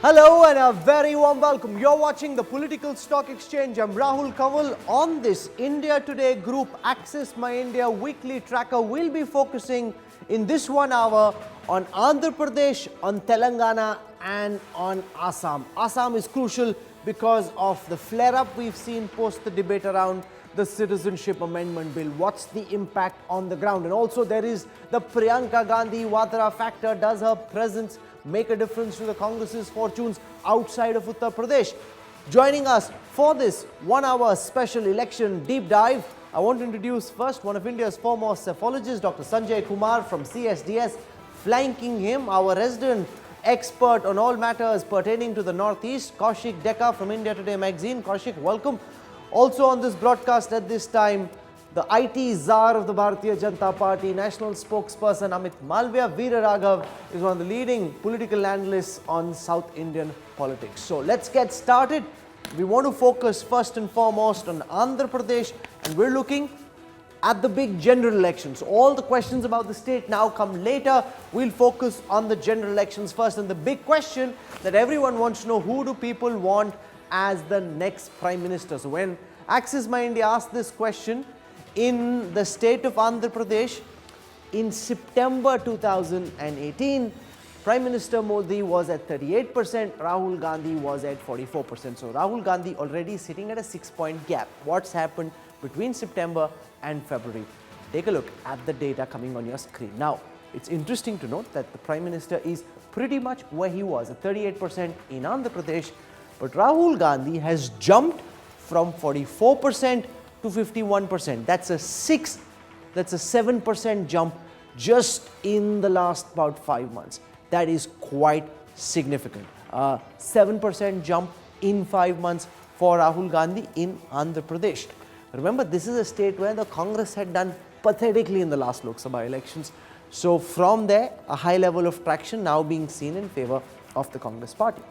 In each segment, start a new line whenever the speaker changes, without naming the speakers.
Hello and a very warm welcome. You're watching the Political Stock Exchange. I'm Rahul Kanwal. On this India Today Group Access My India weekly tracker, we'll be focusing in this 1 hour on Andhra Pradesh, on Telangana and on Assam. Assam is crucial because of the flare-up we've seen post the debate around the Citizenship Amendment Bill. What's the impact on the ground? And also there is the Priyanka Gandhi Vadra factor. Does her presence make a difference to the Congress's fortunes outside of Uttar Pradesh? Joining us for this 1 hour special election deep dive, I want to introduce first one of India's foremost psephologists, Dr. Sanjay Kumar from CSDS. Flanking him, our resident expert on all matters pertaining to the Northeast, Kaushik Dekka from India Today magazine. Kaushik, welcome. Also on this broadcast at this time, the IT czar of the Bharatiya Janata Party, national spokesperson Amit Malviya. Veera Raghav is one of the leading political analysts on South Indian politics. So let's get started. We want to focus first and foremost on Andhra Pradesh, and we're looking at the big general elections. All the questions about the state now come later. We'll focus on the general elections first, and the big question that everyone wants to know: who do people want as the next Prime Minister? So when Access My India asked this question in the state of Andhra Pradesh in September 2018, Prime Minister Modi was at 38%, Rahul Gandhi was at 44%. So Rahul Gandhi already sitting at a 6-point gap. What's happened between September and February? Take a look at the data coming on your screen. Now, it's interesting to note that the Prime Minister is pretty much where he was at 38% in Andhra Pradesh, but Rahul Gandhi has jumped from 44% to 51%. That's a 7% jump just in the last about 5 months. That is quite significant. 7% jump in 5 months for Rahul Gandhi in Andhra Pradesh. Remember, this is a state where the Congress had done pathetically in the last Lok Sabha elections. So from there, a high level of traction now being seen in favor of the Congress party.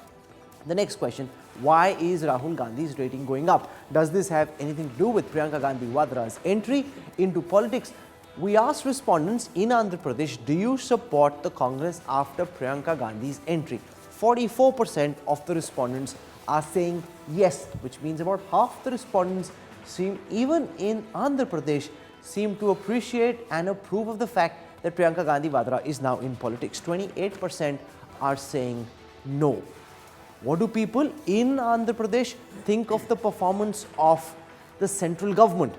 The next question: why is Rahul Gandhi's rating going up? Does this have anything to do with Priyanka Gandhi Vadra's entry into politics? We asked respondents in Andhra Pradesh, do you support the Congress after Priyanka Gandhi's entry? 44% of the respondents are saying yes, which means about half the respondents seem, even in Andhra Pradesh, seem to appreciate and approve of the fact that Priyanka Gandhi Vadra is now in politics. 28% are saying no. What do people in Andhra Pradesh think of the performance of the central government?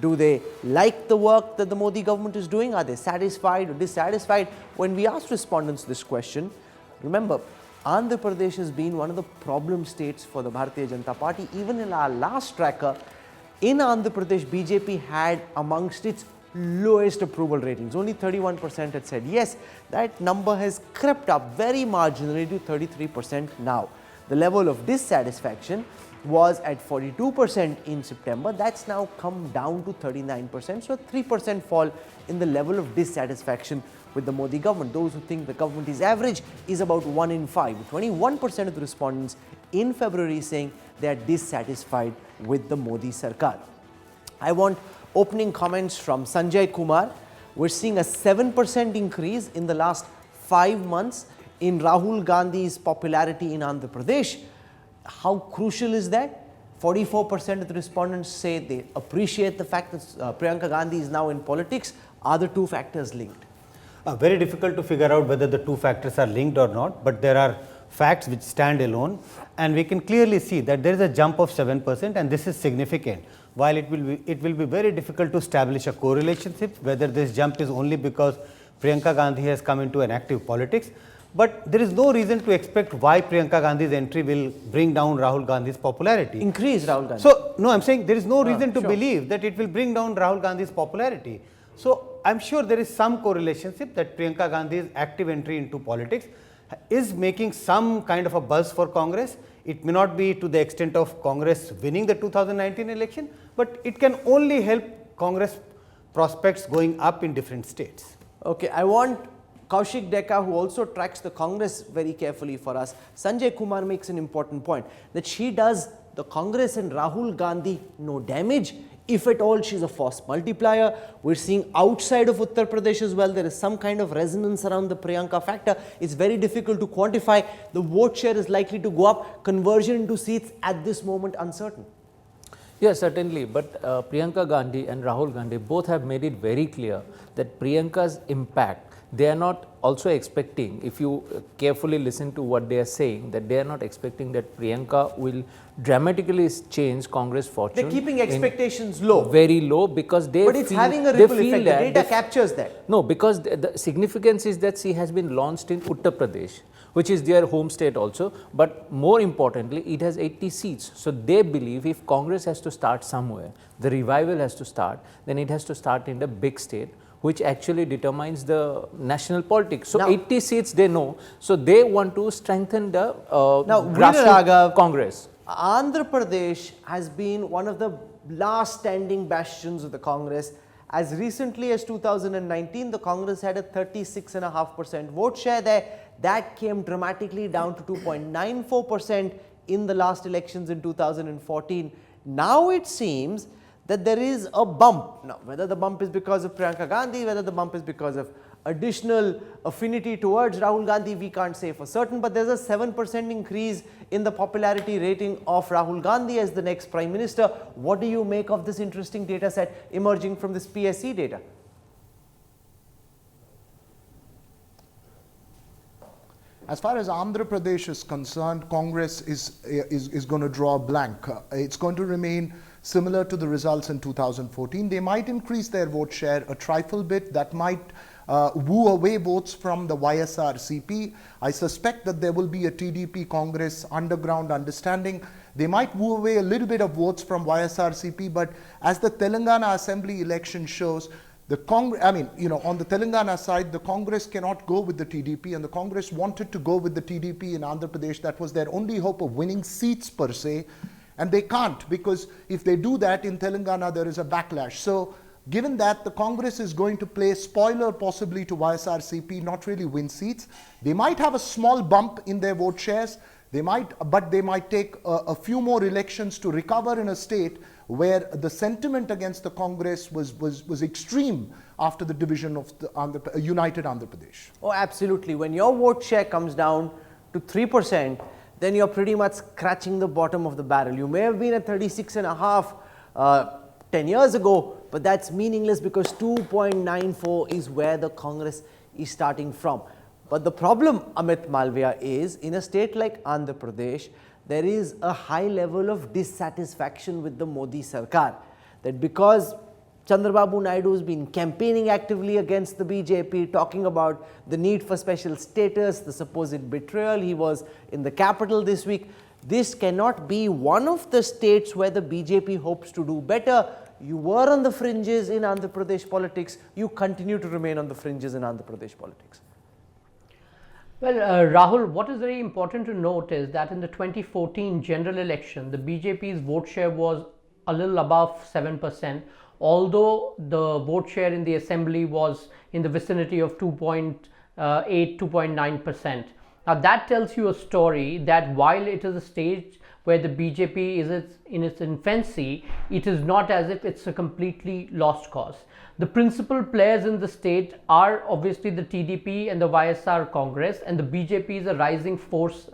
Do they like the work that the Modi government is doing? Are they satisfied or dissatisfied? When we asked respondents this question, remember, Andhra Pradesh has been one of the problem states for the Bharatiya Janata Party. Even in our last tracker, in Andhra Pradesh, BJP had amongst its lowest approval ratings. Only 31% had said yes. That number has crept up very marginally to 33% now. The level of dissatisfaction was at 42% in September. That's now come down to 39%. So a 3% fall in the level of dissatisfaction with the Modi government. Those who think the government is average is about 1 in 5. 21% of the respondents in February saying they are dissatisfied with the Modi Sarkar. I want opening comments from Sanjay Kumar. We're seeing a 7% increase in the last 5 months in Rahul Gandhi's popularity in Andhra Pradesh. How crucial is that? 44% of the respondents say they appreciate the fact that Priyanka Gandhi is now in politics. Are the two factors linked?
Very difficult to figure out whether the two factors are linked or not, but there are facts which stand alone, and we can clearly see that there is a jump of 7%, and this is significant. While it will be very difficult to establish a correlation, whether this jump is only because Priyanka Gandhi has come into an active politics, but there is no reason to expect why Priyanka Gandhi's entry will bring down Rahul Gandhi's popularity.
Increase Rahul Gandhi.
So, no, I'm saying there is no reason to believe that it will bring down Rahul Gandhi's popularity. So, I'm sure there is some correlation that Priyanka Gandhi's active entry into politics is making some kind of a buzz for Congress. It may not be to the extent of Congress winning the 2019 election, but it can only help Congress prospects going up in different states.
Okay, I want Kaushik Dekka, who also tracks the Congress very carefully for us. Sanjay Kumar makes an important point that she does the Congress and Rahul Gandhi no damage If at all she's a force multiplier. We're seeing outside of Uttar Pradesh as well, there is some kind of resonance around the Priyanka factor. It's very difficult to quantify. The vote share is likely to go up. Conversion into seats at this moment uncertain.
Yes, certainly. But Priyanka Gandhi and Rahul Gandhi both have made it very clear that Priyanka's impact, they are not also expecting, if you carefully listen to what they are saying, that they are not expecting that Priyanka will dramatically change Congress fortune.
They're keeping expectations low.
Very low, because they
But it's
feel,
having a ripple effect. The
that
data captures that.
No, because the significance is that she has been launched in Uttar Pradesh, which is their home state also, but more importantly, it has 80 seats. So they believe if Congress has to start somewhere, the revival has to start, then it has to start in the big state, which actually determines the national politics. So
now,
80 seats they know, so they want to strengthen the
grassroots
Congress.
Andhra Pradesh has been one of the last standing bastions of the Congress. As recently as 2019, the Congress had a 36.5% vote share there. That came dramatically down to 2.94% in the last elections in 2014. Now it seems that there is a bump. Now, whether the bump is because of Priyanka Gandhi, whether the bump is because of additional affinity towards Rahul Gandhi, we can't say for certain, but there's a 7% increase in the popularity rating of Rahul Gandhi as the next Prime Minister. What do you make of this interesting data set emerging from this PSC data?
As far as Andhra Pradesh is concerned, Congress is going to draw a blank. It's going to remain similar to the results in 2014. They might increase their vote share a trifle bit. That might woo away votes from the YSRCP. I suspect that there will be a TDP Congress underground understanding. They might woo away a little bit of votes from YSRCP, but as the Telangana Assembly election shows, on the Telangana side, the Congress cannot go with the TDP, and the Congress wanted to go with the TDP in Andhra Pradesh. That was their only hope of winning seats per se, and they can't, because if they do that in Telangana, there is a backlash. So given that, the Congress is going to play spoiler possibly to YSRCP, not really win seats. They might have a small bump in their vote shares, but they might take a few more elections to recover in a state where the sentiment against the Congress was extreme after the division of the United Andhra Pradesh.
Oh, absolutely. When your vote share comes down to 3%, then you're pretty much scratching the bottom of the barrel. You may have been at 36.5 10 years ago, but that's meaningless because 2.94 is where the Congress is starting from. But the problem, Amit Malviya, is in a state like Andhra Pradesh, there is a high level of dissatisfaction with the Modi Sarkar. That because Chandrababu Naidu has been campaigning actively against the BJP, talking about the need for special status, the supposed betrayal. He was in the capital this week. This cannot be one of the states where the BJP hopes to do better. You were on the fringes in Andhra Pradesh politics. You continue to remain on the fringes in Andhra Pradesh politics.
Well, Rahul, what is very important to note is that in the 2014 general election, the BJP's vote share was a little above 7%, although the vote share in the assembly was in the vicinity of 2.8, 2.9%. Now that tells you a story that while it is a stage where the BJP is in its infancy, it is not as if it's a completely lost cause. The principal players in the state are obviously the TDP and the YSR Congress, and the BJP is a rising force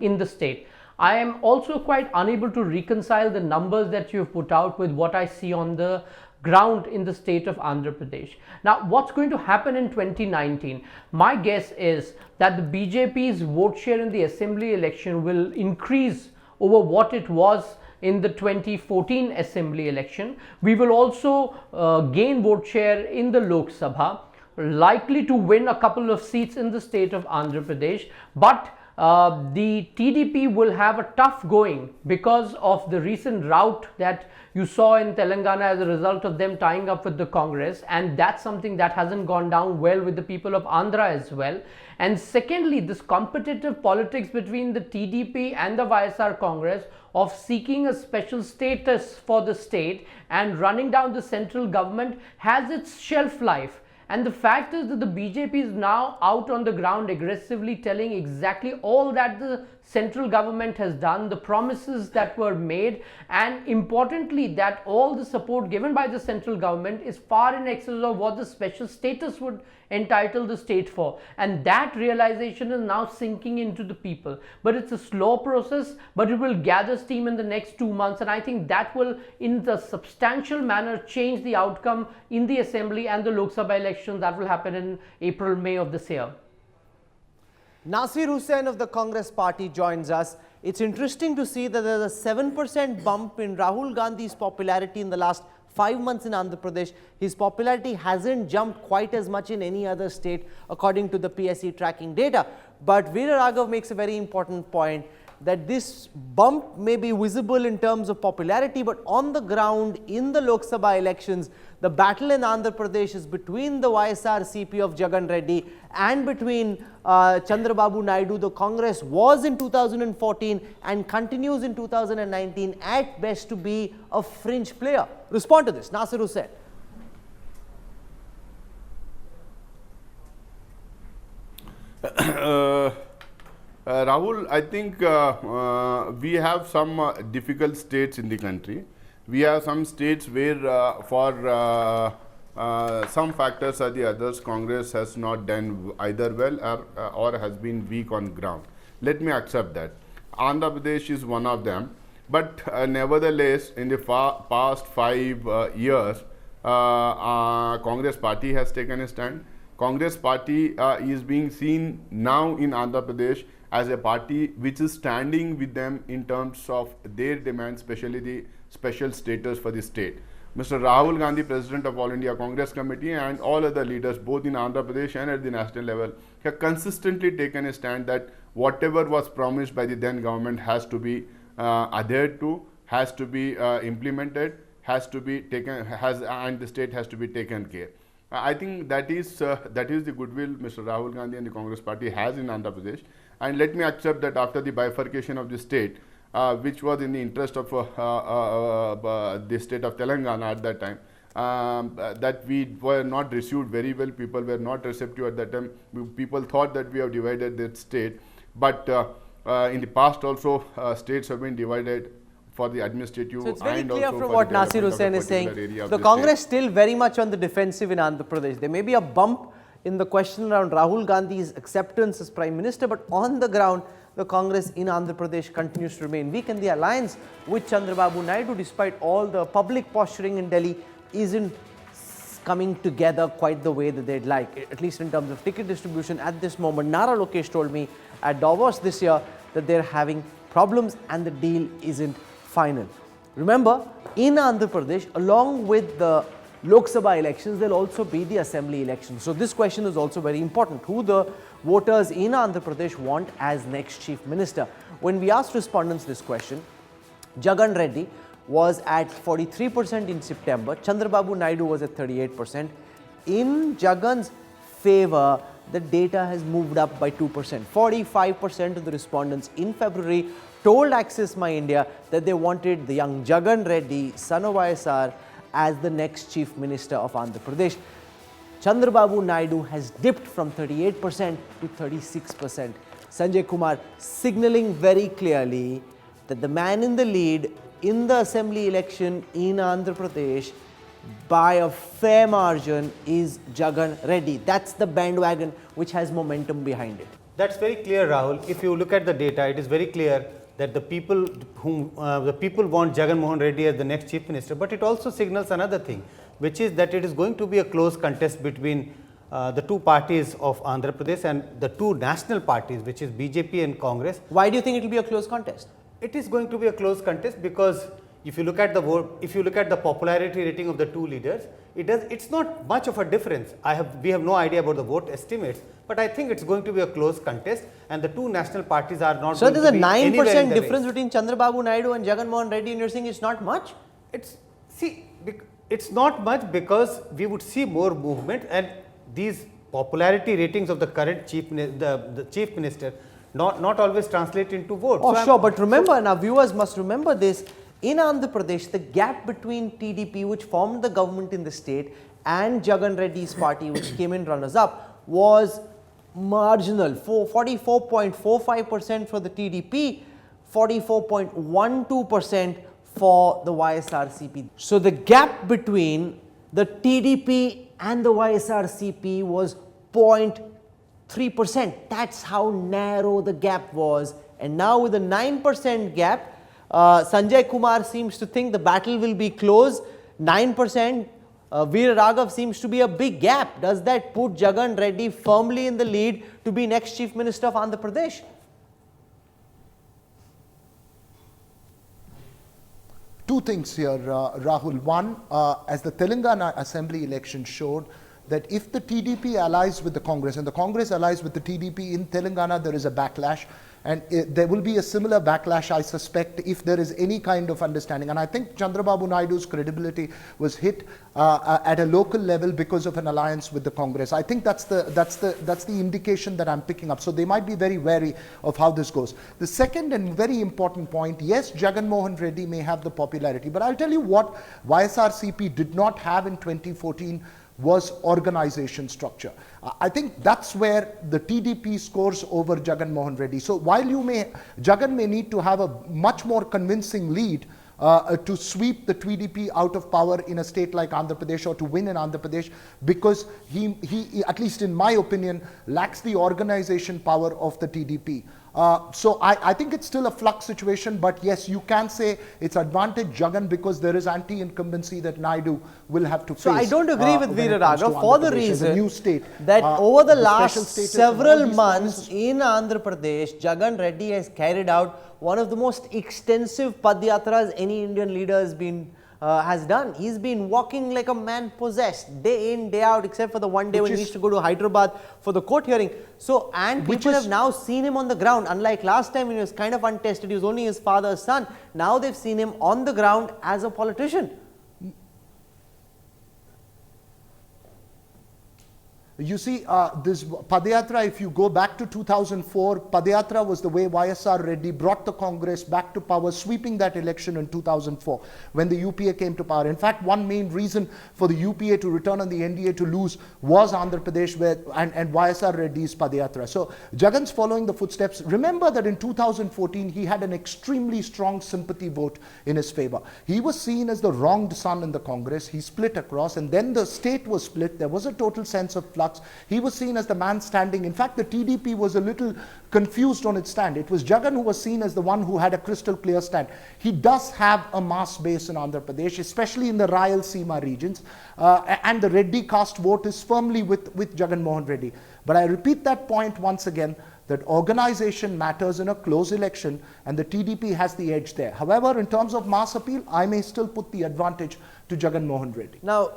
in the state. I am also quite unable to reconcile the numbers that you've put out with what I see on the ground in the state of Andhra Pradesh. Now, what's going to happen in 2019? My guess is that the BJP's vote share in the assembly election will increase over what it was in the 2014 assembly election. We will also gain vote share in the Lok Sabha, likely to win a couple of seats in the state of Andhra Pradesh, but the TDP will have a tough going because of the recent rout that you saw in Telangana as a result of them tying up with the Congress, and that's something that hasn't gone down well with the people of Andhra as well. And secondly, this competitive politics between the TDP and the YSR Congress of seeking a special status for the state and running down the central government has its shelf life. And the fact is that the BJP is now out on the ground aggressively telling exactly all that the central government has done, the promises that were made, and importantly that all the support given by the central government is far in excess of what the special status would entitle the state for. And that realization is now sinking into the people. But it's a slow process, but it will gather steam in the next 2 months, and I think that will in the substantial manner change the outcome in the assembly and the Lok Sabha elections that will happen in April, May of this year.
Nasir Hussain of the Congress party joins us. It's interesting to see that there's a 7% bump in Rahul Gandhi's popularity in the last 5 months in Andhra Pradesh. His popularity hasn't jumped quite as much in any other state according to the PSE tracking data. But Veera Raghav makes a very important point that this bump may be visible in terms of popularity, but on the ground in the Lok Sabha elections, the battle in Andhra Pradesh is between the YSR CP of Jagan Reddy and between Chandrababu Naidu. The Congress was in 2014 and continues in 2019 at best to be a fringe player. Respond to this, Nasir Hussain.
Rahul, I think we have some difficult states in the country. We have some states where for some factors or the others, Congress has not done either well or has been weak on ground. Let me accept that. Andhra Pradesh is one of them. But nevertheless, in the past 5 years, Congress party has taken a stand. Congress party is being seen now in Andhra Pradesh as a party which is standing with them in terms of their demands, especially the special status for the state. Mr. Rahul Gandhi, President of All India Congress Committee, and all other leaders, both in Andhra Pradesh and at the national level, have consistently taken a stand that whatever was promised by the then government has to be adhered to, has to be implemented, has to be taken, and the state has to be taken care. I think that is the goodwill Mr. Rahul Gandhi and the Congress party has in Andhra Pradesh. And let me accept that after the bifurcation of the state, which was in the interest of the state of Telangana at that time, that we were not received very well. People were not receptive at that time. People thought that we have divided that state. But in the past also, states have been divided for the administrative.
So it's very
and
clear
also
from
for
what
the
Nasir
development of
Hussain
a
is saying.
particular area of
The Congress still very much on the defensive in Andhra Pradesh. There may be a bump in the question around Rahul Gandhi's acceptance as Prime Minister, but on the ground, the Congress in Andhra Pradesh continues to remain weak, and the alliance with Chandrababu Naidu, despite all the public posturing in Delhi, isn't coming together quite the way that they'd like, at least in terms of ticket distribution at this moment. Nara Lokesh told me at Davos this year that they're having problems and the deal isn't final. Remember, in Andhra Pradesh, along with the Lok Sabha elections, there will also be the assembly elections. So this question is also very important, who the voters in Andhra Pradesh want as next chief minister. When we asked respondents this question, Jagan Reddy was at 43% in September, Chandrababu Naidu was at 38%. In Jagan's favor, the data has moved up by 2%. 45% of the respondents in February told Access My India that they wanted the young Jagan Reddy, son of YSR, as the next chief minister of Andhra Pradesh. Chandrababu Naidu has dipped from 38% to 36%. Sanjay Kumar signaling very clearly that the man in the lead in the assembly election in Andhra Pradesh by a fair margin is Jagan Reddy. That's the bandwagon which has momentum behind it.
That's very clear, Rahul. If you look at the data, it is very clear that the people want Jagan Mohan Reddy as the next chief minister, but it also signals another thing, which is that it is going to be a close contest between the two parties of Andhra Pradesh and the two national parties, which is BJP and Congress.
Why do you think it will be a close contest?
It is going to be a close contest because if you look at the vote, if you look at the popularity rating of the two leaders, it's not much of a difference. We have no idea about the vote estimates, but I think it's going to be a close contest, and the two national parties are not.
So
going to be anywhere in the
there's a 9%
race.
difference between Chandrababu Naidu and Jagan Mohan Reddy, and you're saying it's not much?
It's not much because we would see more movement, and these popularity ratings of the current the chief minister not always translate into votes.
Oh,
so
sure, but remember, and our viewers must remember this, in Andhra Pradesh, the gap between TDP, which formed the government in the state, and Jagan Reddy's party, which came in runners-up, was marginal. 44.45% for the TDP, 44.12% for the YSRCP. So the gap between the TDP and the YSRCP was 0.3%. That's how narrow the gap was. And now with a 9% gap, Sanjay Kumar seems to think the battle will be close. 9%. Veera Raghav seems to be a big gap. Does that put Jagan Reddy firmly in the lead to be next Chief Minister of Andhra Pradesh?
Two things here, Rahul. One, as the Telangana Assembly election showed, that if the TDP allies with the Congress and the Congress allies with the TDP in Telangana, there is a backlash. And there will be a similar backlash, I suspect, if there is any kind of understanding. And I think Chandrababu Naidu's credibility was hit at a local level because of an alliance with the Congress. I think that's the indication that I'm picking up. So they might be very wary of how this goes. The second and very important point, yes, Jagan Mohan Reddy may have the popularity, but I'll tell you what YSRCP did not have in 2014 was organization structure. I think that's where the TDP scores over Jagan Mohan Reddy. So while Jagan may need to have a much more convincing lead to sweep the TDP out of power in a state like Andhra Pradesh or to win in Andhra Pradesh, because he, at least in my opinion, lacks the organization power of the TDP. So I think it's still a flux situation, but yes, you can say it's advantage Jagan because there is anti-incumbency that Naidu will have to face.
So I don't agree with Veera Raghav for the reason
new state,
that over the last several
all these
months in Andhra Pradesh, Jagan Reddy has carried out one of the most extensive padyatras any Indian leader has done. He's been walking like a man possessed, day in, day out, except for the one day when he used to go to Hyderabad for the court hearing. So, and people have now seen him on the ground. Unlike last time when he was kind of untested, he was only his father's son. Now they've seen him on the ground as a politician.
You see, this Padyatra, if you go back to 2004, Padyatra was the way YSR Reddy brought the Congress back to power, sweeping that election in 2004 when the UPA came to power. In fact, one main reason for the UPA to return and the NDA to lose was Andhra Pradesh and YSR Reddy's Padyatra. So Jagan's following the footsteps. Remember that in 2014, he had an extremely strong sympathy vote in his favor. He was seen as the wronged son in the Congress. He split across, and then the state was split. There was a total sense of flux. He was seen as the man standing. In fact, the TDP was a little confused on its stand. It was Jagan who was seen as the one who had a crystal clear stand. He does have a mass base in Andhra Pradesh, especially in the Rayalaseema regions, and the Reddy caste vote is firmly with Jagan Mohan Reddy. But I repeat that point once again, that organization matters in a close election, and the TDP has the edge there. However, in terms of mass appeal, I may still put the advantage to Jagan Mohan Reddy.
Now,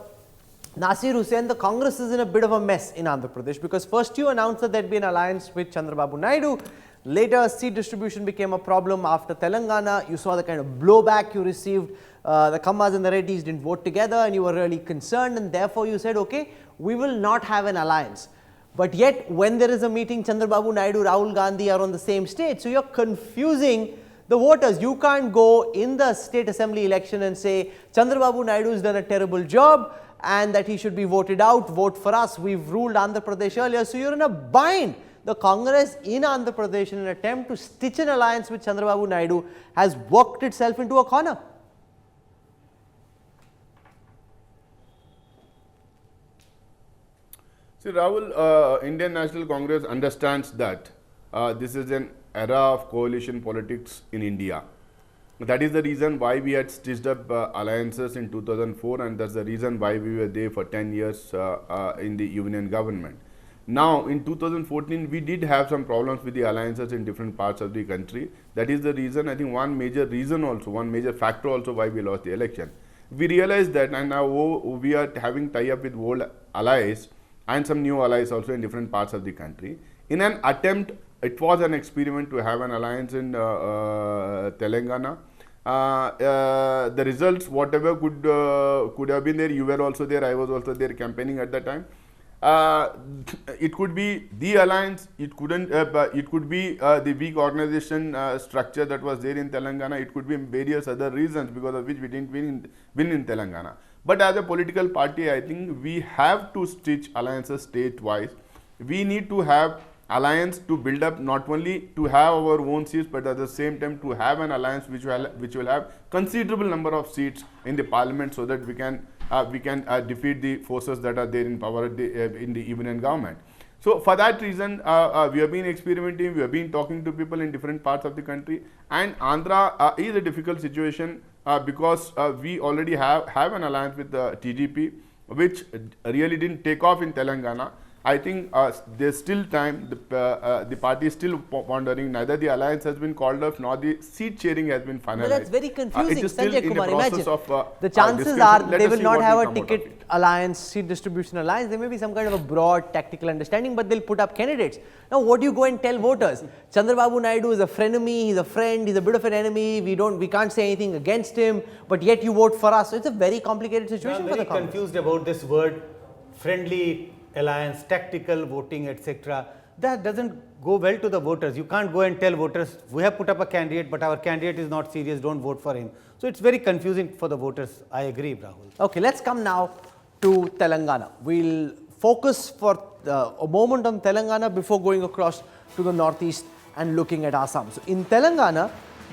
Nasir Hussain, the Congress is in a bit of a mess in Andhra Pradesh, because first you announced that there'd be an alliance with Chandrababu Naidu. Later, seat distribution became a problem after Telangana. You saw the kind of blowback you received. The Kammas and the Reddys didn't vote together, and you were really concerned, and therefore you said, okay, we will not have an alliance. But yet, when there is a meeting, Chandrababu Naidu, Rahul Gandhi are on the same stage. So you're confusing the voters. You can't go in the state assembly election and say, Chandrababu Naidu has done a terrible job and that he should be voted out, vote for us. We've ruled Andhra Pradesh earlier. So you're in a bind. The Congress in Andhra Pradesh, in an attempt to stitch an alliance with Chandrababu Naidu, has worked itself into a corner.
See, Rahul, Indian National Congress understands that this is an era of coalition politics in India. That is the reason why we had stitched up alliances in 2004, and that's the reason why we were there for 10 years in the union government. Now, in 2014, we did have some problems with the alliances in different parts of the country. That is the reason, I think one major reason also, one major factor also why we lost the election. We realized that, and now we are having tie-up with old allies and some new allies also in different parts of the country. In an attempt, it was an experiment to have an alliance in Telangana. The results, whatever could have been there, you were also there, I was also there campaigning at that time. It could be the alliance, it could be the weak organization structure that was there in Telangana, it could be various other reasons because of which we didn't win in Telangana. But as a political party, I think we have to stitch alliances state-wise. We need to have alliance to build up, not only to have our own seats, but at the same time to have an alliance which will have considerable number of seats in the parliament, so that we can defeat the forces that are there in power in the union government. So for that reason, we have been experimenting, we have been talking to people in different parts of the country, and Andhra is a difficult situation because we already have an alliance with the TDP, which really didn't take off in Telangana. I think there's still time. The party is still pondering. Neither the alliance has been called off, nor the seat sharing has been finalized.
Well, that's very confusing,
it is still
Sanjay
in
Kumar.
the process
Imagine,
of
the chances
discussion.
are
Let
they
us
will
see
not
what
have
will
a
come out of
ticket
it.
alliance, seat distribution alliance. There may be some kind of a broad tactical understanding, but they'll put up candidates. Now, what do you go and tell voters? Chandrababu Naidu is a frenemy, he's a friend, he's a bit of an enemy. We can't say anything against him, but yet you vote for us. So it's a very complicated situation
I'm
for the
very
Congress.
confused about this word friendly alliance, tactical voting, etc. That doesn't go well to the voters. You can't go and tell voters, we have put up a candidate, but our candidate is not serious, don't vote for him. So it's very confusing for the voters. I agree, Rahul.
Okay, let's come now to Telangana. We'll focus for a moment on Telangana before going across to the northeast and looking at Assam. So in Telangana,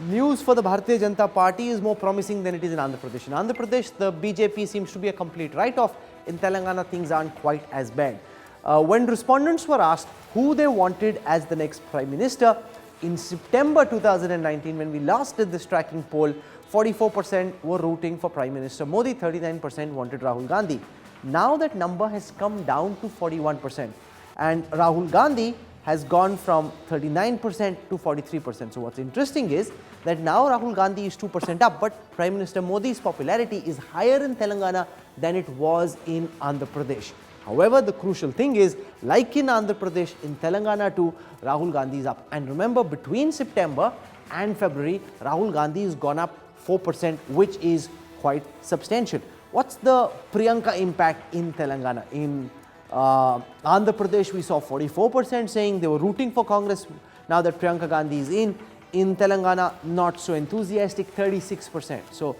news for the Bharatiya Janata Party is more promising than it is in Andhra Pradesh. In Andhra Pradesh, the BJP seems to be a complete write-off. In Telangana, things aren't quite as bad. When respondents were asked who they wanted as the next Prime Minister, in September 2019, when we last did this tracking poll, 44% were rooting for Prime Minister Modi, 39% wanted Rahul Gandhi. Now that number has come down to 41%, and Rahul Gandhi has gone from 39% to 43%. So what's interesting is that now Rahul Gandhi is 2% up, but Prime Minister Modi's popularity is higher in Telangana than it was in Andhra Pradesh. However, the crucial thing is, like in Andhra Pradesh, in Telangana too, Rahul Gandhi is up. And remember, between September and February, Rahul Gandhi has gone up 4%, which is quite substantial. What's the Priyanka impact in Telangana? In Andhra Pradesh, we saw 44% saying they were rooting for Congress now that Priyanka Gandhi is in. In Telangana, not so enthusiastic, 36%. So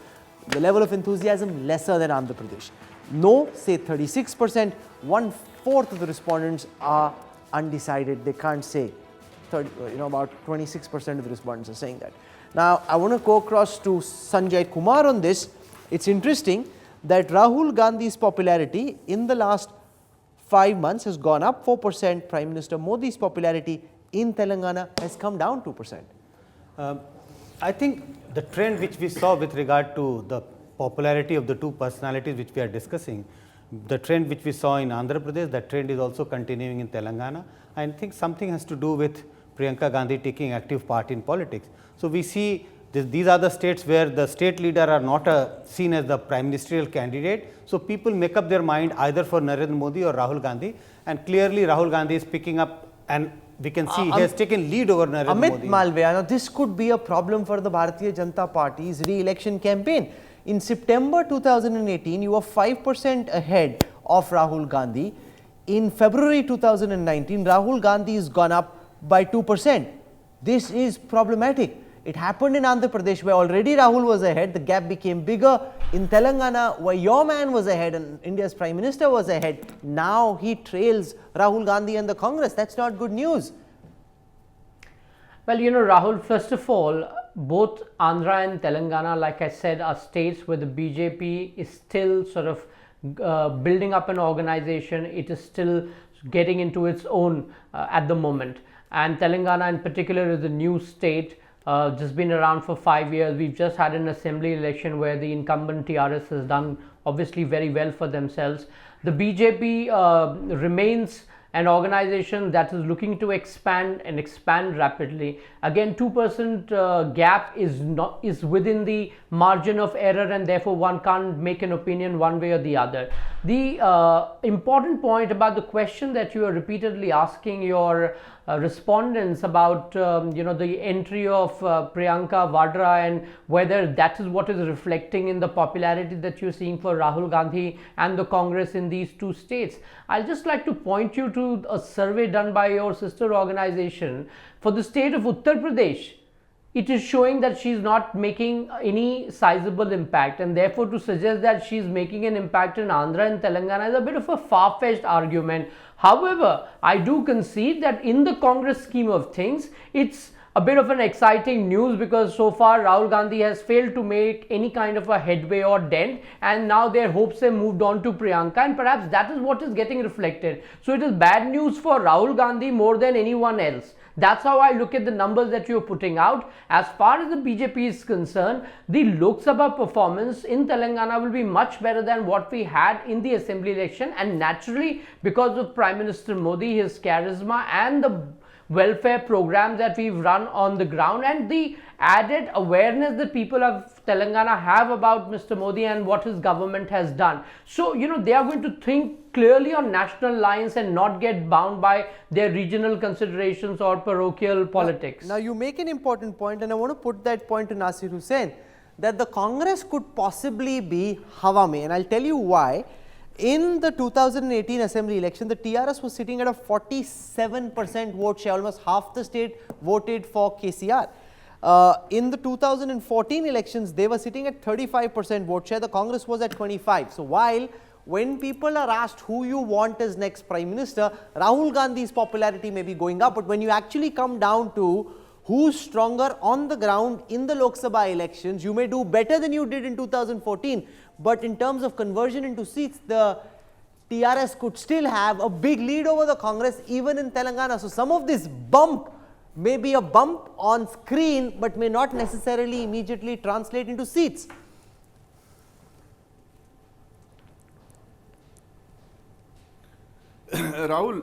the level of enthusiasm lesser than Andhra Pradesh. No, say 36%, 1/4 of the respondents are undecided. They can't say. About 26% of the respondents are saying that. Now, I want to go across to Sanjay Kumar on this. It's interesting that Rahul Gandhi's popularity in the last 5 months has gone up 4%. Prime Minister Modi's popularity in Telangana has come down 2%.
I think the trend which we saw with regard to the popularity of the two personalities which we are discussing, the trend which we saw in Andhra Pradesh, that trend is also continuing in Telangana. I think something has to do with Priyanka Gandhi taking active part in politics. So we see these are the states where the state leader are not seen as the prime ministerial candidate. So people make up their mind either for Narendra Modi or Rahul Gandhi, and clearly Rahul Gandhi is picking up, and we can see he has taken lead over Narendra Modi.
Amit Malviya, now this could be a problem for the Bharatiya Janata Party's re-election campaign. In September 2018, you were 5% ahead of Rahul Gandhi. In February 2019, Rahul Gandhi has gone up by 2%. This is problematic. It happened in Andhra Pradesh where already Rahul was ahead, the gap became bigger. In Telangana, where your man was ahead and India's Prime Minister was ahead, now he trails Rahul Gandhi and the Congress. That's not good news.
Well, Rahul, first of all, both Andhra and Telangana, like I said, are states where the BJP is still sort of building up an organization. It is still getting into its own at the moment. And Telangana in particular is a new state, just been around for 5 years. We've just had an assembly election where the incumbent TRS has done obviously very well for themselves. The BJP remains an organization that is looking to expand and expand rapidly. Again, 2% gap is within the margin of error, and therefore one can't make an opinion one way or the other. The important point about the question that you are repeatedly asking your respondents about the entry of Priyanka Vadra and whether that is what is reflecting in the popularity that you're seeing for Rahul Gandhi and the Congress in these two states. I'll just like to point you to a survey done by your sister organization for the state of Uttar Pradesh. it is showing that she's not making any sizable impact, and therefore to suggest that she's making an impact in Andhra and Telangana is a bit of a far-fetched argument. However, I do concede that in the Congress scheme of things, it's a bit of an exciting news, because so far Rahul Gandhi has failed to make any kind of a headway or dent, and now their hopes have moved on to Priyanka, and perhaps that is what is getting reflected. So it is bad news for Rahul Gandhi more than anyone else. That's how I look at the numbers that you're putting out. As far as the BJP is concerned, the Lok Sabha performance in Telangana will be much better than what we had in the assembly election, and naturally because of Prime Minister Modi, his charisma and the welfare programs that we've run on the ground, and the added awareness that people of Telangana have about Mr. Modi and what his government has done. So, they are going to think clearly on national lines and not get bound by their regional considerations or parochial politics.
Now you make an important point, and I want to put that point to Nasir Hussain, that the Congress could possibly be Hawa mein, and I'll tell you why. In the 2018 assembly election, the TRS was sitting at a 47% vote share, almost half the state voted for KCR. In the 2014 elections, they were sitting at 35% vote share, the Congress was at 25. So while when people are asked who you want as next Prime Minister, Rahul Gandhi's popularity may be going up, but when you actually come down to who's stronger on the ground in the Lok Sabha elections, you may do better than you did in 2014. But in terms of conversion into seats, the TRS could still have a big lead over the Congress even in Telangana. So some of this bump may be a bump on screen, but may not necessarily immediately translate into seats.
Rahul,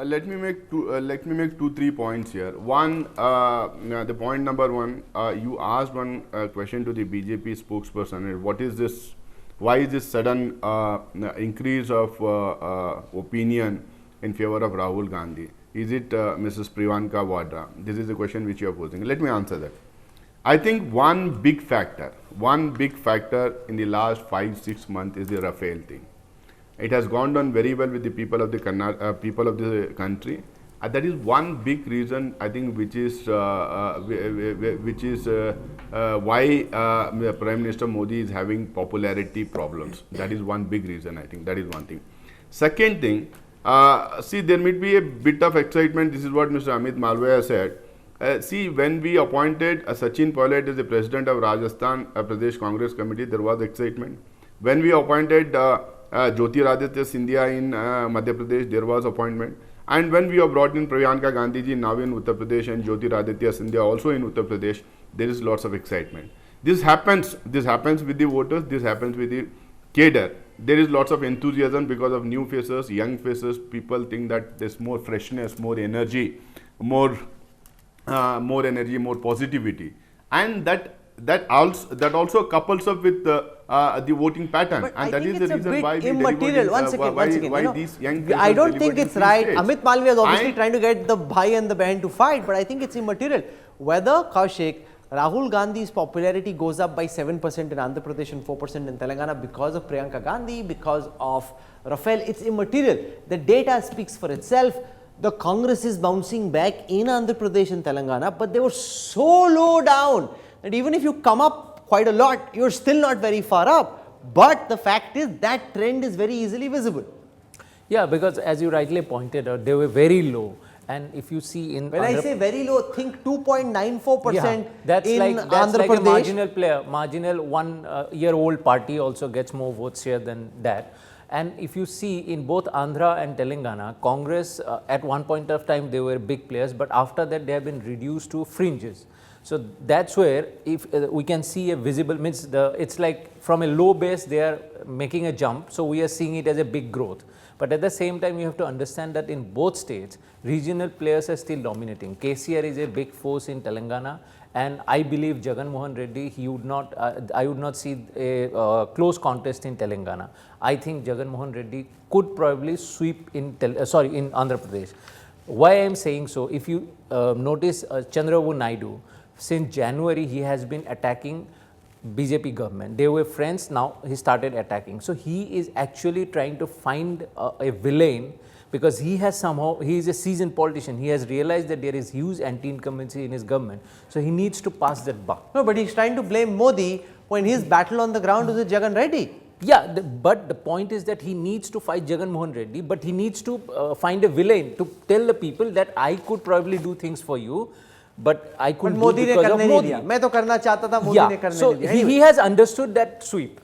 let me make 2-3 points here. One, the point number one, you asked one question to the BJP spokesperson. What is this? Why is this sudden increase of opinion in favor of Rahul Gandhi? Is it Mrs. Priyanka Vadra? This is the question which you are posing. Let me answer that. I think one big factor in the last 5-6 months is the Rafale thing. It has gone down very well with the people of the country. That is one big reason, I think, which is why Prime Minister Modi is having popularity problems. That is one big reason, I think. That is one thing. Second thing, see, there may be a bit of excitement. This is what Mr. Amit Malviya said. See, when we appointed Sachin Pilot as the president of Rajasthan Pradesh Congress Committee, there was excitement. When we appointed Jyotiraditya Scindia in Madhya Pradesh, there was appointment. And when we have brought in Priyanka Gandhi ji now in Uttar Pradesh and Jyotiraditya Scindia also in Uttar Pradesh, there is lots of excitement. This happens with the voters, this happens with the cadre. There is lots of enthusiasm because of new faces, young faces. People think that there's more freshness, more energy, more positivity, and that also couples up with the voting pattern,
But
and
I
that
think
is
it's
the reason
a bit
why we
immaterial. Once again,
why these young people
I don't think
delivered
it's
in
right.
states.
Amit Malviya is obviously
And-
trying to get the bhai and the band to fight, but I think it's immaterial. Whether Kaushik, Rahul Gandhi's popularity goes up by 7% in Andhra Pradesh and 4% in Telangana because of Priyanka Gandhi, because of Rafale, it's immaterial. The data speaks for itself. The Congress is bouncing back in Andhra Pradesh and Telangana, but they were so low down that even if you come up quite a lot, you're still not very far up. But the fact is that trend is very easily visible.
Yeah, because as you rightly pointed out, they were very low. And if you see in
When I say very low, think 2.94%
that's
in
like
Andhra
a
Pradesh.
marginal player, marginal 1-year-old party also gets more votes here than that. And if you see in both Andhra and Telangana, Congress at one point of time they were big players, but after that they have been reduced to fringes. So that's where if we can see a visible, means it's like from a low base they are making a jump, so we are seeing it as a big growth. But at the same time, you have to understand that in both states, regional players are still dominating. KCR is a big force in Telangana, and I believe Jagan Mohan Reddy, he would not, I would not see a close contest in Telangana. I think Jagan Mohan Reddy could probably sweep in Andhra Pradesh. Why I am saying so, if you notice Chandrababu Naidu, since January he has been attacking BJP government. They were friends, now he started attacking. So he is actually trying to find a villain because he has somehow, he is a seasoned politician, he has realized that there is huge anti-incumbency in his government, so he needs to pass that buck.
No, but he's trying to blame Modi when his battle on the ground was with Jagan Reddy.
Yeah, but the point is that he needs to fight Jagan Mohan Reddy, but he needs to find a villain to tell the people that I could probably do things for you, but I couldn't do it because of Modi.
मैं तो करना चाहता था, Modi ने करने
So
नहीं दिया.
he has understood that sweep.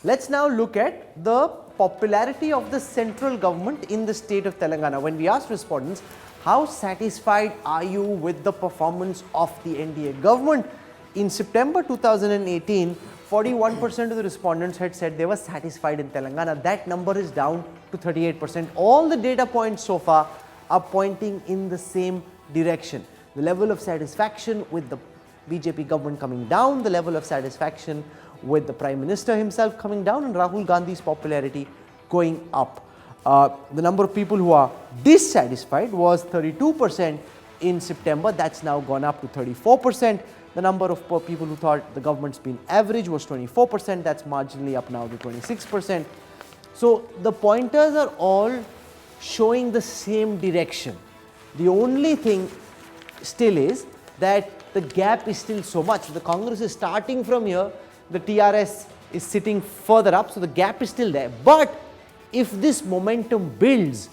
Let's now look at the popularity of the central government in the state of Telangana. When we asked respondents, how satisfied are you with the performance of the NDA government? In September 2018, 41% of the respondents had said they were satisfied in Telangana. That number is down to 38%. All the data points so far are pointing in the same direction. The level of satisfaction with the BJP government coming down, the level of satisfaction with the Prime Minister himself coming down, and Rahul Gandhi's popularity going up. The number of people who are dissatisfied was 32% in September. That's now gone up to 34%. The number of people who thought the government's been average was 24%. That's marginally up now to 26%. So the pointers are all showing the same direction. The only thing still is that the gap is still so much. The Congress is starting from here, the TRS is sitting further up, so the gap is still there. But if this momentum builds,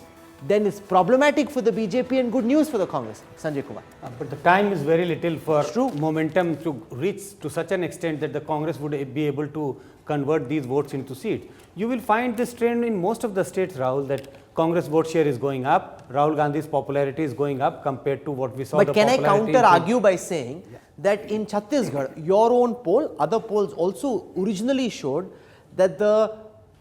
then it's problematic for the BJP and good news for the Congress. Sanjay Kumar.
But the time is very little for momentum to reach to such an extent that the Congress would be able to convert these votes into seats. You will find this trend in most of the states, Rahul, that Congress vote share is going up, Rahul Gandhi's popularity is going up compared to what we saw.
But can I counter argue by saying that in Chhattisgarh, your own poll, other polls also originally showed that the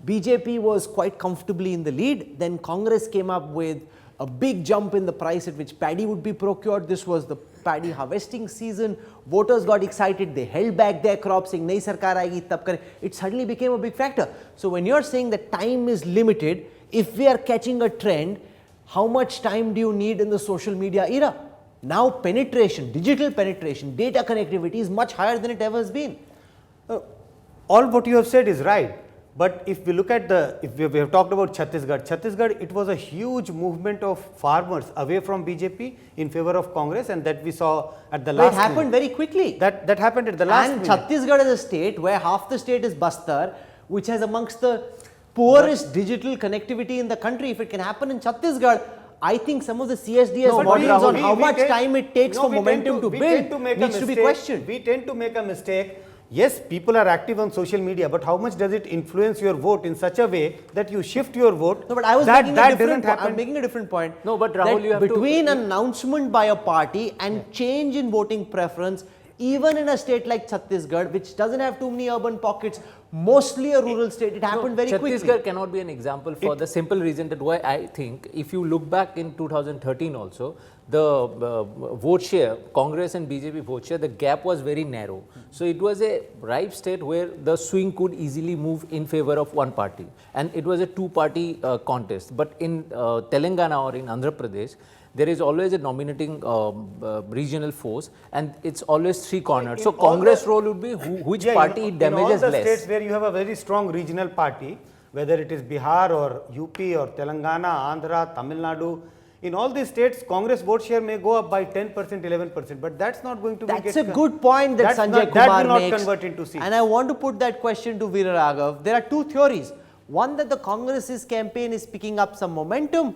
BJP was quite comfortably in the lead. Then Congress came up with a big jump in the price at which paddy would be procured. This was the paddy harvesting season. Voters got excited. They held back their crops, saying, "Nahi sarkar aayegi, tab kare." It suddenly became a big factor. So when you're saying that time is limited, if we are catching a trend, how much time do you need in the social media era? Now penetration, digital penetration, data connectivity is much higher than it ever has been.
All what you have said is right. But if we look at if we have talked about Chhattisgarh, it was a huge movement of farmers away from BJP in favor of Congress, and that we saw at the last.
It happened very quickly.
That happened at the last.
And Chhattisgarh is a state where half the state is Bastar, which has amongst the poorest digital connectivity in the country. If it can happen in Chhattisgarh, I think some of the CSDS models on how much time it takes for momentum to build needs to be questioned.
We tend to make a mistake. Yes, people are active on social media, but how much does it influence your vote in such a way that you shift your vote?
No, but I was making a different point.
No, but Rahul, you have
between an announcement by a party and change in voting preference, even in a state like Chhattisgarh, which doesn't have too many urban pockets, mostly a rural state, it happened very quickly.
Chhattisgarh cannot be an example for the simple reason that why I think if you look back in 2013 also, the vote share, Congress and BJP vote share, the gap was very narrow. So it was a ripe state where the swing could easily move in favor of one party. And it was a two-party contest. But in Telangana or in Andhra Pradesh, there is always a nominating regional force, and it's always three-cornered. So Congress role would be which party damages less.
In all the states where you have a very strong regional party, whether it is Bihar or UP or Telangana, Andhra, Tamil Nadu, in all these states, Congress vote share may go up by 10%, 11%, but that's not going to
That's a good point that Sanjay Kumar
makes. That will
makes.
not convert into seats.
And I want to put that question to Veera Raghav. There are two theories. One, that the Congress's campaign is picking up some momentum.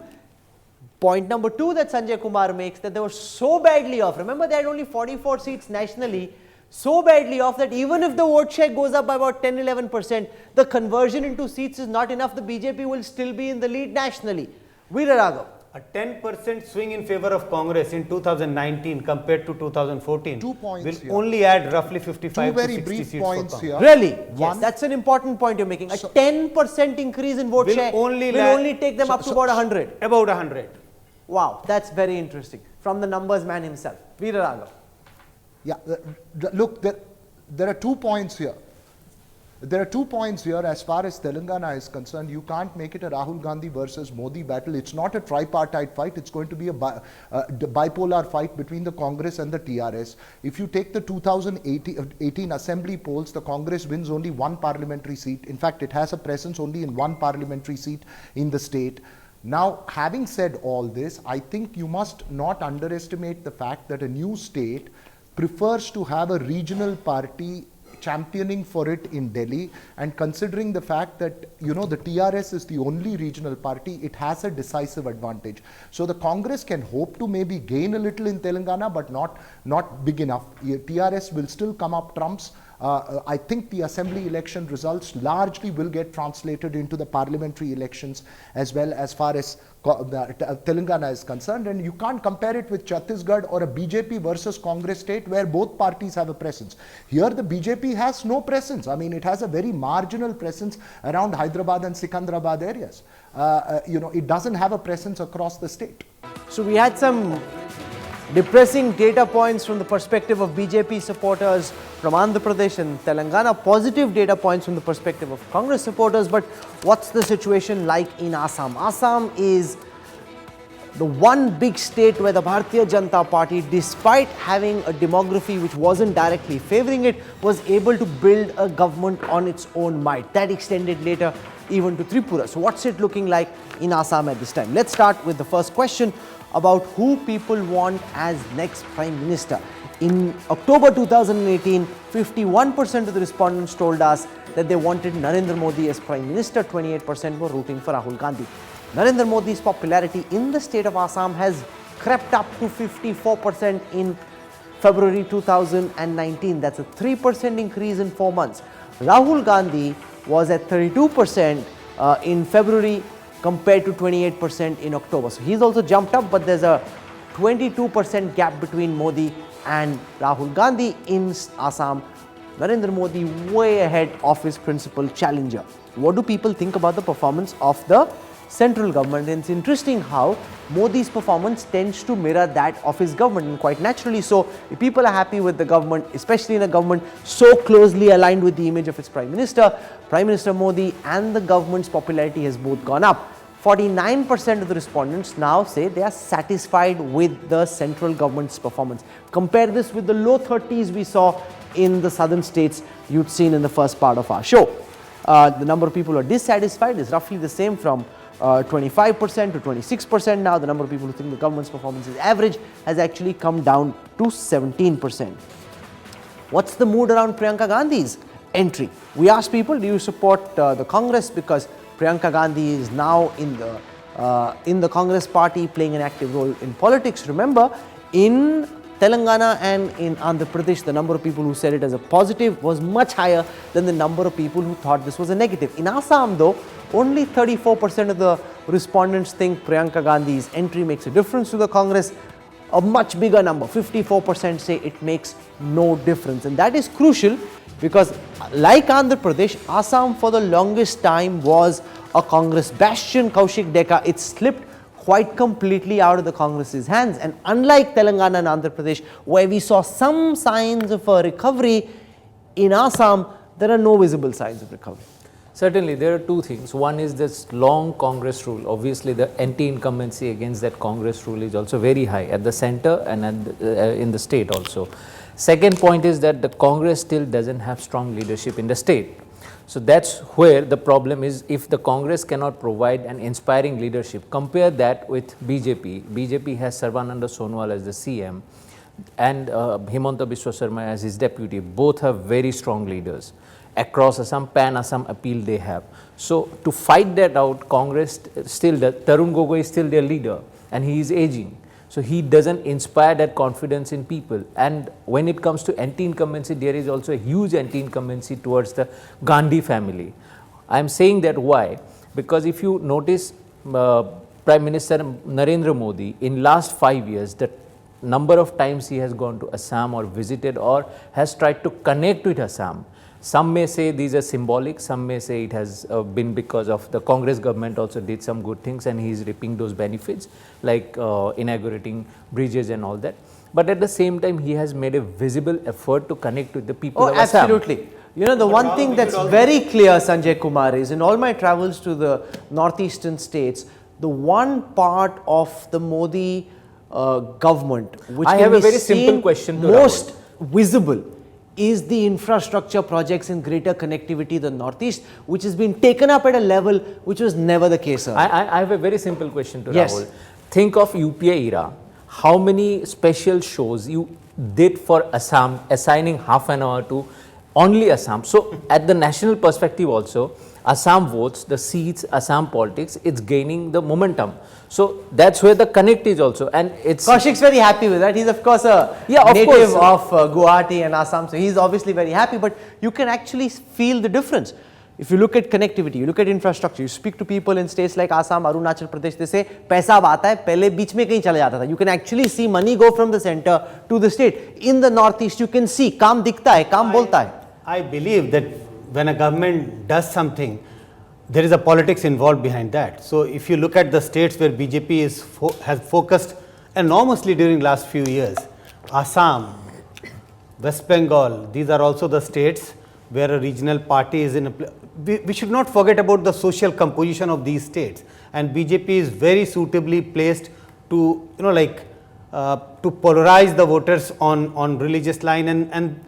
Point number two that Sanjay Kumar makes, that they were so badly off. Remember, they had only 44 seats nationally, so badly off that even if the vote share goes up by about 10, 11%, the conversion into seats is not enough. The BJP will still be in the lead nationally. Veera Raghav.
A 10% swing in favor of Congress in 2019 compared to 2014
2 points
will
here.
only add roughly 55
Two very
to 60
brief
seats
points
for
here.
Congress.
Really? Yes, that's an important point you're making. A 10% increase in vote
Will
share
only
will only take them up to about 100.
About 100.
Wow, that's very interesting. From the numbers man himself. Veera Raghav.
Yeah, look, there are 2 points here. There are 2 points here as far as Telangana is concerned. You can't make it a Rahul Gandhi versus Modi battle. It's not a tripartite fight. It's going to be a bipolar fight between the Congress and the TRS. If you take the 2018 assembly polls, the Congress wins only one parliamentary seat. In fact, it has a presence only in one parliamentary seat in the state. Now, having said all this, I think you must not underestimate the fact that a new state prefers to have a regional party championing for it in Delhi, and considering the fact that the TRS is the only regional party, it has a decisive advantage. So the Congress can hope to maybe gain a little in Telangana, but not big enough. TRS will still come up trumps. I think the assembly election results largely will get translated into the parliamentary elections as well, as far as Telangana is concerned, and you can't compare it with Chhattisgarh or a BJP versus Congress state where both parties have a presence. Here the BJP has no presence. I mean, it has a very marginal presence around Hyderabad and Sikandrabad areas. It doesn't have a presence across the state.
So we had some depressing data points from the perspective of BJP supporters from Andhra Pradesh and Telangana, positive data points from the perspective of Congress supporters. But what's the situation like in Assam? Assam is the one big state where the Bharatiya Janata Party, despite having a demography which wasn't directly favoring it, was able to build a government on its own might. That extended later even to Tripura. So what's it looking like in Assam at this time? Let's start with the first question about who people want as next Prime Minister. In October 2018, 51% of the respondents told us that they wanted Narendra Modi as Prime Minister, 28% were rooting for Rahul Gandhi. Narendra Modi's popularity in the state of Assam has crept up to 54% in February 2019. That's a 3% increase in 4 months. Rahul Gandhi was at 32% in February compared to 28% in October. So he's also jumped up, but there's a 22% gap between Modi and Rahul Gandhi in Assam. Narendra Modi way ahead of his principal challenger. What do people think about the performance of the central government? And it's interesting how Modi's performance tends to mirror that of his government, and quite naturally so. If people are happy with the government, especially in a government so closely aligned with the image of its Prime Minister Modi and the government's popularity has both gone up. 49% of the respondents now say they are satisfied with the central government's performance. Compare this with the low 30s we saw in the southern states you'd seen in the first part of our show. The number of people who are dissatisfied is roughly the same, from 25% to 26% now. The number of people who think the government's performance is average has actually come down to 17%. What's the mood around Priyanka Gandhi's entry? We asked people, do you support the Congress? Because Priyanka Gandhi is now in the Congress party, playing an active role in politics. Remember, in Telangana and in Andhra Pradesh, the number of people who said it as a positive was much higher than the number of people who thought this was a negative. In Assam though, only 34% of the respondents think Priyanka Gandhi's entry makes a difference to the Congress. A much bigger number, 54%, say it makes no difference. And that is crucial because, like Andhra Pradesh, Assam for the longest time was a Congress bastion. Kaushik Deka, it slipped quite completely out of the Congress's hands. And unlike Telangana and Andhra Pradesh, where we saw some signs of a recovery, in Assam, there are no visible signs of recovery.
Certainly, there are two things. One is this long Congress rule. Obviously, the anti-incumbency against that Congress rule is also very high at the center and at in the state also. Second point is that the Congress still doesn't have strong leadership in the state. So that's where the problem is. If the Congress cannot provide an inspiring leadership, compare that with BJP. BJP has Sarbananda Sonowal as the CM and Himanta Biswa Sarma as his deputy. Both have very strong leaders. Across Assam, pan-Assam appeal they have. So to fight that out, Congress still, Tarun Gogoi is still their leader and he is aging. So he doesn't inspire that confidence in people. And when it comes to anti-incumbency, there is also a huge anti-incumbency towards the Gandhi family. I am saying that why? Because if you notice, Prime Minister Narendra Modi, in last 5 years, the number of times he has gone to Assam or visited or has tried to connect with Assam. Some may say these are symbolic, some may say it has been because of the Congress government also did some good things and he is reaping those benefits, like inaugurating bridges and all that. But at the same time, he has made a visible effort to connect with the people of Assam.
Absolutely. You know, the one thing that's very clear, Sanjay Kumar, is in all my travels to the northeastern states, the one part of the Modi government which
I
can
have a
be
very simple
seen
question to
most visible is the infrastructure projects in greater connectivity the Northeast, which has been taken up at a level which was never the case earlier.
I have a very simple question to
Yes.
Rahul. Think of UPA era. How many special shows you did for Assam, assigning half an hour to only Assam? So, at the national perspective also, Assam votes, the seats, Assam politics, it's gaining the momentum. So, that's where the connect is also, and it's
Kaushik's very happy with that. He's of course a
Yeah, of
native
course.
of Guwahati and Assam, so he's obviously very happy, but you can actually feel the difference. If you look at connectivity, you look at infrastructure, you speak to people in states like Assam, Arunachal Pradesh, they say, paisa ab aata hai, pehle beech mein kahin chala jata tha. You can actually see money go from the center to the state. In the Northeast, you can see, kaam dikhta hai, kaam bolta hai.
I believe that when a government does something, there is a politics involved behind that. So if you look at the states where BJP has focused enormously during last few years, Assam, West Bengal, these are also the states where a regional party is in a we should not forget about the social composition of these states, and BJP is very suitably placed to to polarize the voters on religious line, and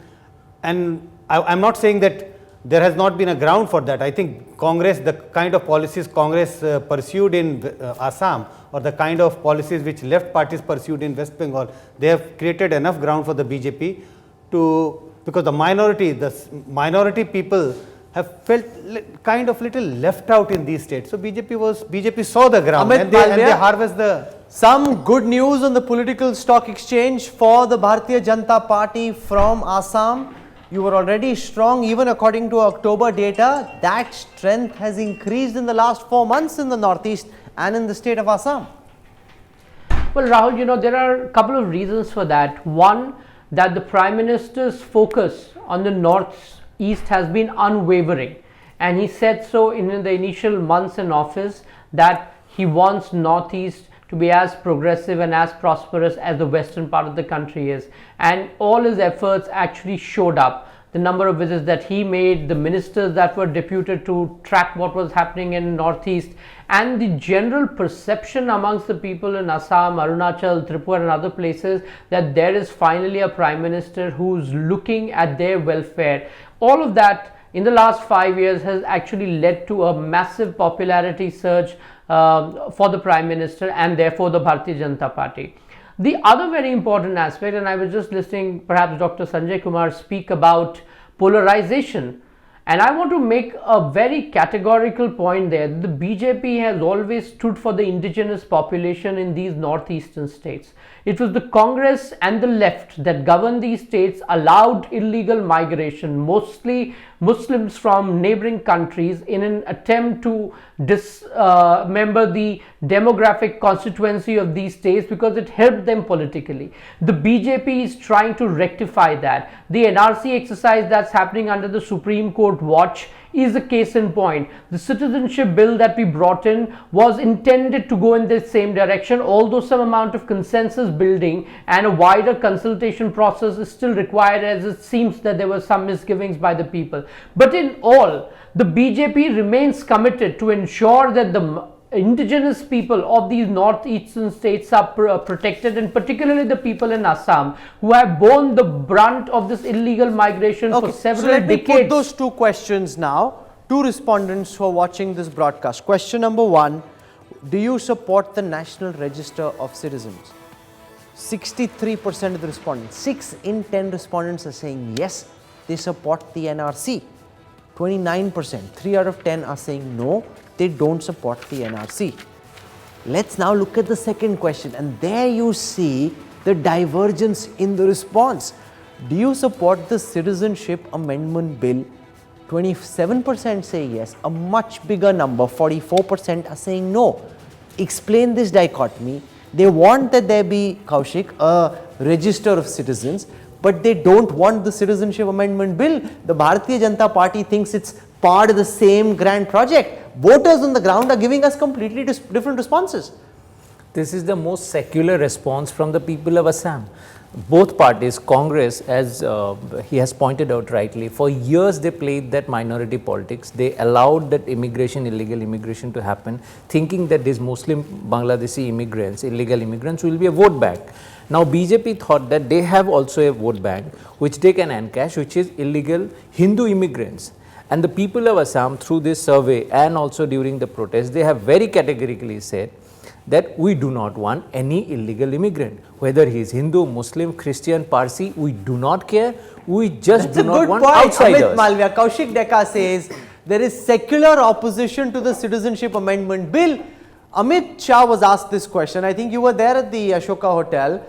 I'm not saying that there has not been a ground for that. I think Congress, the kind of policies Congress pursued in Assam, or the kind of policies which left parties pursued in West Bengal, they have created enough ground for the BJP because the minority people have felt kind of little left out in these states. So BJP saw the ground,
Amit
and they
Baldia,
harvest the.
Some good news on the political stock exchange for the Bharatiya Janata Party from Assam. You were already strong, even according to October data. That strength has increased in the last 4 months in the Northeast and in the state of Assam.
Well, Rahul, there are a couple of reasons for that. One, that the Prime Minister's focus on the Northeast has been unwavering, and he said so in the initial months in office that he wants Northeast to be as progressive and as prosperous as the western part of the country is, and all his efforts actually showed up. The number of visits that he made, the ministers that were deputed to track what was happening in Northeast, and the general perception amongst the people in Assam, Arunachal, Tripura and other places that there is finally a Prime Minister who's looking at their welfare. All of that in the last 5 years has actually led to a massive popularity surge for the Prime Minister and therefore the Bharatiya Janata Party. The other very important aspect, and I was just listening perhaps Dr. Sanjay Kumar speak about polarization, and I want to make a very categorical point there. The BJP has always stood for the indigenous population in these northeastern states. It was the Congress and the left that governed these states, allowed illegal migration, mostly Muslims from neighboring countries, in an attempt to dismember the demographic constituency of these states because it helped them politically. The BJP is trying to rectify that. The NRC exercise that's happening under the Supreme Court watch is a case in point. The citizenship bill that we brought in was intended to go in this same direction, although some amount of consensus building and a wider consultation process is still required, as it seems that there were some misgivings by the people. But in all, the BJP remains committed to ensure that the indigenous people of these northeastern states are protected, and particularly the people in Assam who have borne the brunt of this illegal migration for several
so let
decades.
me put those two questions now. Two respondents who are watching this broadcast. Question number one, do you support the National Register of Citizens? 63% of the respondents, 6 in 10 respondents are saying yes, they support the NRC. 29%, 3 out of 10 are saying no, they don't support the NRC. Let's now look at the second question, and there you see the divergence in the response. Do you support the Citizenship Amendment Bill? 27% say yes, a much bigger number, 44% are saying no. Explain this dichotomy. They want that there be, Kaushik, a register of citizens, but they don't want the Citizenship Amendment Bill. The Bharatiya Janata Party thinks it's part of the same grand project. Voters on the ground are giving us completely different responses.
This is the most secular response from the people of Assam. Both parties, Congress, as he has pointed out rightly, for years they played that minority politics. They allowed that immigration, illegal immigration to happen, thinking that these Muslim Bangladeshi immigrants, illegal immigrants, will be a vote back. Now BJP thought that they have also a vote bank which they can encash, which is illegal Hindu immigrants. And the people of Assam, through this survey and also during the protest, they have very categorically said that we do not want any illegal immigrant, whether he is Hindu, Muslim, Christian, Parsi, we do not care, we just
That's
do
a
not
good
want
point.
outsiders.
Amit Malviya, Kaushik Deka says there is secular opposition to the Citizenship Amendment Bill. Amit Shah was asked this question. I think you were there at the Ashoka Hotel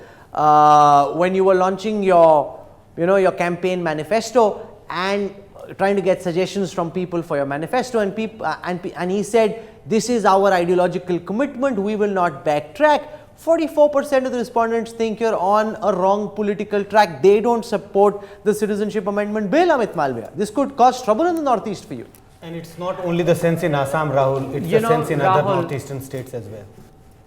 when you were launching your, your campaign manifesto and trying to get suggestions from people for your manifesto, and he said, this is our ideological commitment, we will not backtrack. 44% of the respondents think you're on a wrong political track. They don't support the Citizenship Amendment Bill, Amit Malviya. This could cause trouble in the Northeast for you.
And it's not only the sense in Assam, Rahul, it's the sense in other northeastern states as well.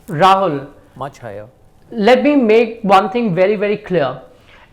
Rahul,
Much higher.
let me make one thing very, very clear.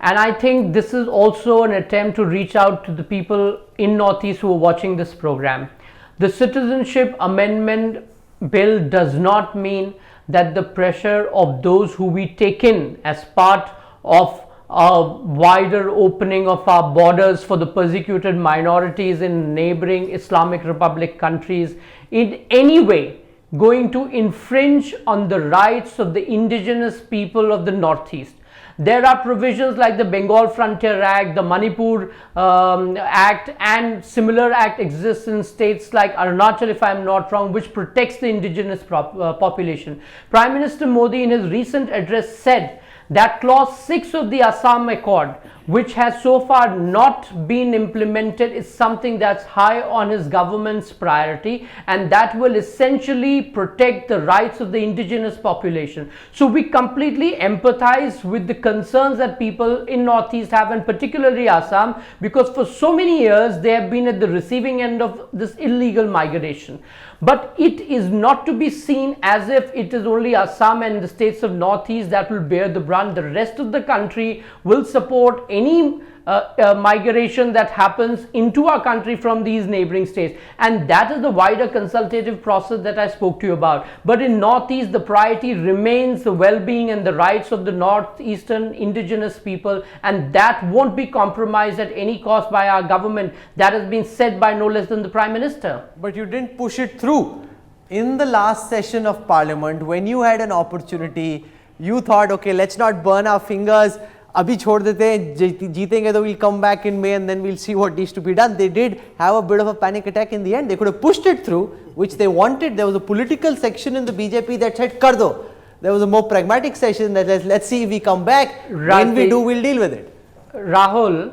And I think this is also an attempt to reach out to the people in Northeast who are watching this program. The Citizenship Amendment Bill does not mean that the pressure of those who we take in as part of a wider opening of our borders for the persecuted minorities in neighboring Islamic Republic countries in any way going to infringe on the rights of the indigenous people of the Northeast. There are provisions like the Bengal Frontier Act, the Manipur Act, and similar act exists in states like Arunachal, if I am not wrong, which protects the indigenous population. Prime Minister Modi in his recent address said that clause 6 of the Assam Accord, which has so far not been implemented, is something that's high on his government's priority, and that will essentially protect the rights of the indigenous population. So we completely empathize with the concerns that people in Northeast have, and particularly Assam, because for so many years they have been at the receiving end of this illegal migration. But it is not to be seen as if it is only Assam and the states of Northeast that will bear the brunt. The rest of the country will support any migration that happens into our country from these neighboring states, and that is the wider consultative process that I spoke to you about. But in Northeast, the priority remains the well-being and the rights of the Northeastern indigenous people, and that won't be compromised at any cost by our government. That has been said by no less than the Prime Minister.
But you didn't push it through. In the last session of Parliament, when you had an opportunity, you thought, okay, let's not burn our fingers. Abhi chhod dete hain, jeetenge to we'll come back in May and then we'll see what needs to be done. They did have a bit of a panic attack in the end. They could have pushed it through, which they wanted. There was a political section in the BJP that said, kar do. There was a more pragmatic section that says, let's see if we come back. When we do, we'll deal with it.
Rahul,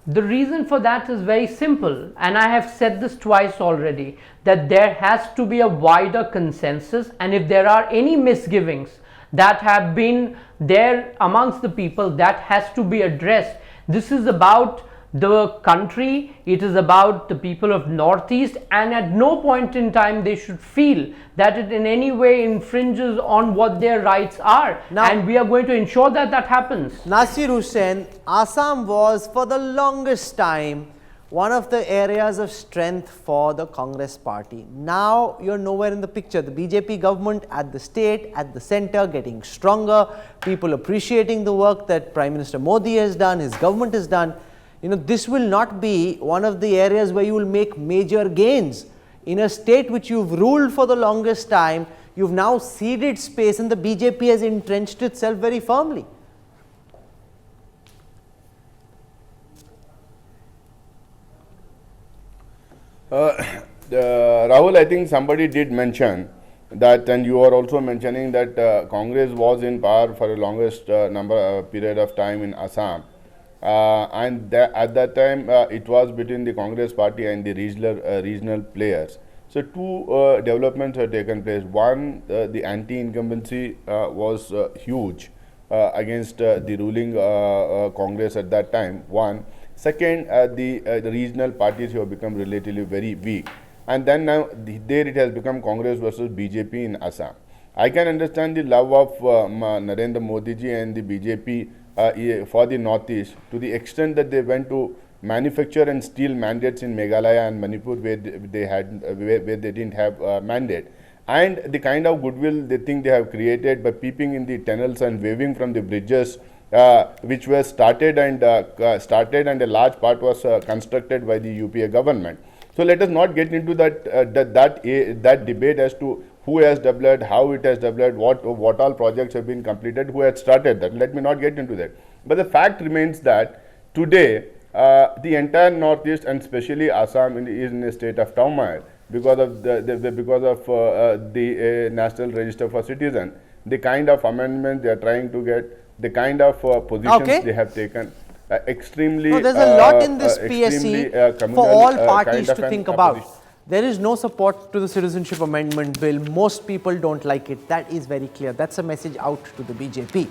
the reason for that is very simple, and I have said this twice already, that there has to be a wider consensus, and if there are any misgivings that have been there amongst the people, that has to be addressed. This is about the country, it is about the people of Northeast, and at no point in time they should feel that it in any way infringes on what their rights are.
Now,
and we are going to ensure that that happens.
Nasir Hussain, Assam was for the longest time one of the areas of strength for the Congress party. Now you're nowhere in the picture. The BJP government at the state, at the center, getting stronger, people appreciating the work that Prime Minister Modi has done, his government has done. This will not be one of the areas where you will make major gains. In a state which you've ruled for the longest time, you've now ceded space and the BJP has entrenched itself very firmly.
Rahul, I think somebody did mention that, and you are also mentioning that Congress was in power for the longest period of time in Assam, and at that time it was between the Congress party and the regional players. So two developments have taken place. One, the anti-incumbency was huge against the ruling Congress at that time. One. Second, the regional parties have become relatively very weak, and then now there it has become Congress versus BJP in Assam. I can understand the love of Narendra Modi ji and the BJP for the Northeast to the extent that they went to manufacture and steal mandates in Meghalaya and Manipur where they didn't have mandate, and the kind of goodwill they think they have created by peeping in the tunnels and waving from the bridges, which were started and a large part was constructed by the UPA government. So let us not get into that debate as to who has developed, how it has developed, what all projects have been completed, who had started that. Let me not get into that. But the fact remains that today the entire Northeast and especially Assam is in a state of turmoil because of the National Register for Citizens, the kind of amendments they are trying to get, the kind of positions they have taken. Extremely.
No, there's a lot in this PSC for all parties
kind
to
of
think
an
about.
opposition.
There is no support to the Citizenship Amendment Bill. Most people don't like it. That is very clear. That's a message out to the BJP.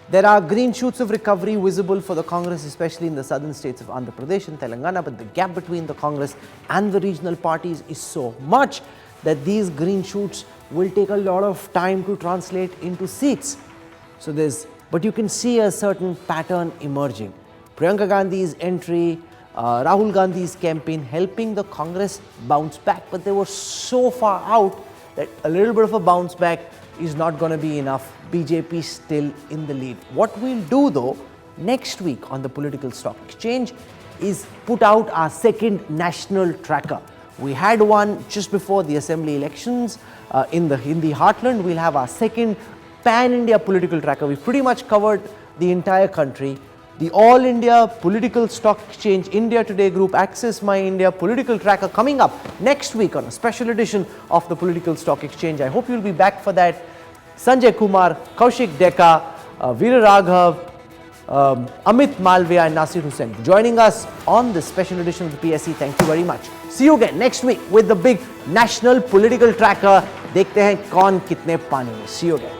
There are green shoots of recovery visible for the Congress, especially in the southern states of Andhra Pradesh and Telangana, but the gap between the Congress and the regional parties is so much that these green shoots will take a lot of time to translate into seats. So but you can see a certain pattern emerging. Priyanka Gandhi's entry, Rahul Gandhi's campaign helping the Congress bounce back, but they were so far out that a little bit of a bounce back is not going to be enough. BJP still in the lead. What we'll do though next week on the Political Stock Exchange is put out our second national tracker. We had one just before the assembly elections in the heartland. We'll have our second pan-India political tracker. We've pretty much covered the entire country. The All India Political Stock Exchange, India Today Group, Access My India Political Tracker coming up next week on a special edition of the Political Stock Exchange. I hope you'll be back for that. Sanjay Kumar, Kaushik Deka, Veera Raghav, Amit Malviya and Nasir Hussain joining us on this special edition of the PSC. Thank you very much. See you again next week with the big national political tracker. देखते हैं कौन कितने पानी में. See you again.